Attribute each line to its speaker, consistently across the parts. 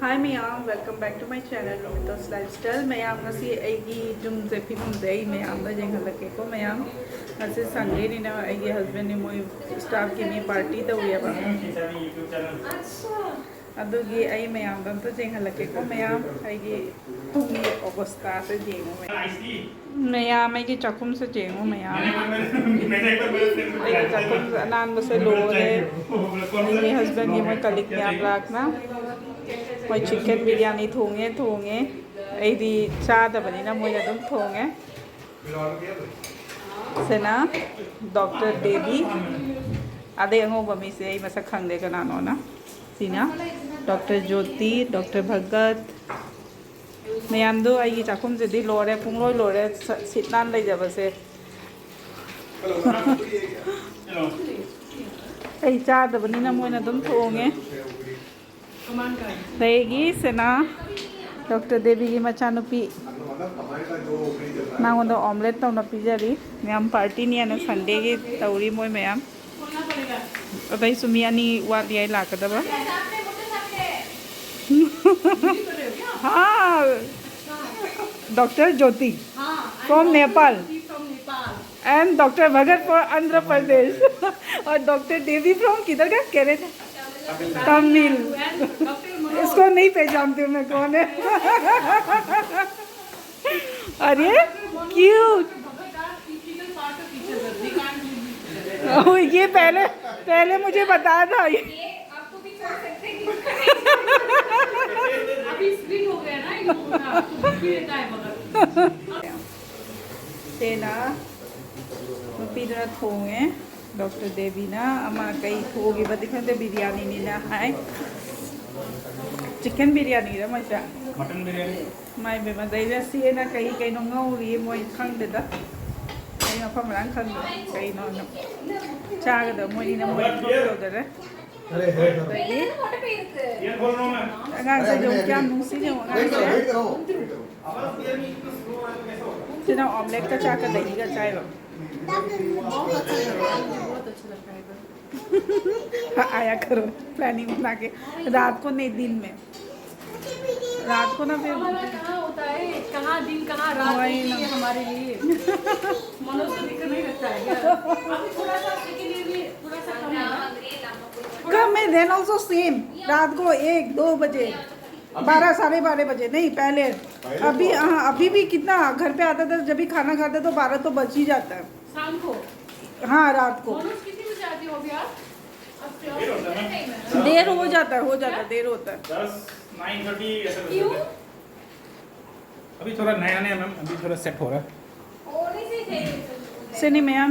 Speaker 1: Hi Mayam, welcome back to my channel Romita's Lifestyle. Mayam ngasi aigi jum se phimum de mayam da jeng halake ko mayam ngasi Sunday ni na aigi husband ni moi staff ki ni party da huya ba adugi ai mayam dam to jeng halake ko mayam aigi tumi augusta se jengu mayam aigi chakum se jengu mayam aigi chakum anan ba se lo de aigi husband ni moi kalik ni ablak na moi chicken biryani thonge aidi chada bani na moi adum thonge sena Dr. Devi ade ango bami se ai masak khangde kana no na sina Dr. Jyoti Dr. Bhagat mayam do ai chakum je di lore pungloi lore sitnan lai jaba se ai chada bani na moi adum thonge रहेगी सेना doctor देवी की मचानुपी नागोंद omelette तौना पीजरी ma'am party नहीं है Sunday की तौरी मोय ma'am अतई Sumi अनी वादी आई लाकदबा हाँ doctor Jyoti from Nepal and doctor Bhagat for Andhra Pradesh और डॉक्टर देवी फ्रॉम किधर का केरला तमिल इसको नहीं पहचानती हूँ मैं कौन है अरे क्यूट ये पहले मुझे बताया था ये सेना पीड़ा थोंगे डॉक्टर देवी ना अमा कई थोगी बदिखंदे बिरयानी नी ना हाय चिकन बिरयानी रा मजा मटन बिरयानी माय बे मदैला सी ना कई कई नो ngौरी मोय खंगदे दा कई मफम रां खंग कई नो चाग द मोय ना मोय थोदो दरे अरे ये मोटे पे इருக்கு ये बोल रहा हूं मैं अगर से जो क्या नुसी जो सिना ऑमलेट का चाक दही का चाय लो आया करो प्लानिंग बना के रात को नहीं दिन में रात को ना फिर कहाँ होता है कहाँ दिन कहाँ रात हमारे लिए मनुष्य दिक्कत नहीं लगता है अभी थोड़ा सा के लिए भी थोड़ा सा कम है देन ऑल्सो सेम रात को 1-2 बजे 12 साढ़े 12 बजे नहीं पहले अभी हाँ अभी भी कितना घर पे आता था जब भी खाना खाते तो 12 तो बज ही जाता है शाम को हाँ रात को कितनी बजे आती हो अभी आप देर हो जाता है देर होता है
Speaker 2: 9:30 ऐसा क्यों अभी थोड़ा नया मैम अभी थोड़ा सेट हो रहा है
Speaker 1: सेनी मैम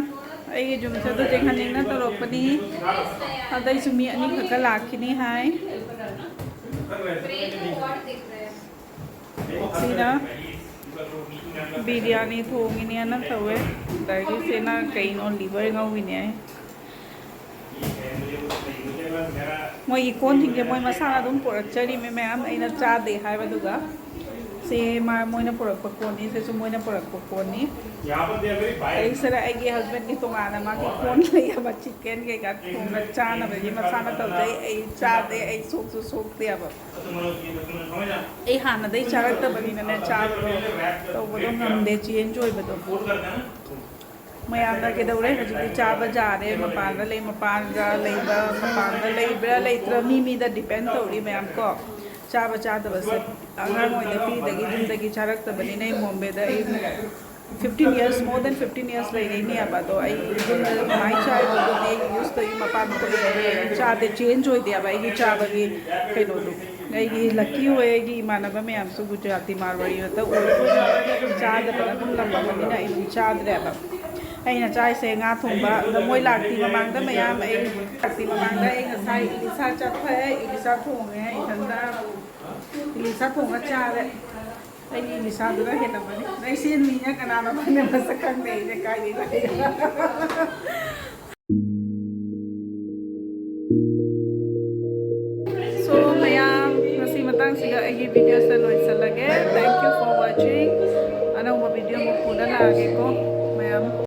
Speaker 1: ये जुम से तो जेखा नेना तो रोपनी अदई सुमी अनि खका लाखिनी हाय सीना बिरयानी थोंगिनी ना तवे दागी सेना कई नो लिवर ngauini ai moi ikon thingge moi masana dum porakchari me ma'am aina cha de haiba duga से मार मोइना पुरक पकोनी से सु मोइना पुरक पकोनी यहां पर दे वेरी बाय एक सरा आगे हस्बैंड की तोंगाना मा की कोन ले बा चिकन के का थोंगा चाना बे मसाना तो दे ए चा दे ए सोक दे अब ए हाना दे चारक त बनी ने चा तो बदो हम दे चेंज होय बदो मयाना के दौरे हजी चा बाजार मपान ले मपान गा लेबा मपान लेब्रा लेत्र मी दा डिपेंड तौरी मैम को चाबा चादबस अगर मोय दपी दगी जुम दगी चारक तबनी नै बॉम्बे दा 15 years more than 15 years ले नहीं आबा तो आई जुम माय चाय तो दे यूज तो मपान को चा दे चेंज होय दे आबा ई चा बगी केनो दो आई लकी होएगी मानबा में हमसु गुजराती मारवाड़ी तो चाद पर तुम लंबा बनी ना ई चाद रे आबा अना चाइसे nga thongba da moi lakti mamang da mayam ai lakti mamang da ai ngasai ilisa chaphe ilisa thonge ithanda ilisa thonga cha re ai ilisa da hena mani nai sin mi nya kana na bane masakang nei ne kai ni lai so mayam nasi matang siga ai video sa loi sa lage thank you for watching ana uma video mo puna lage ko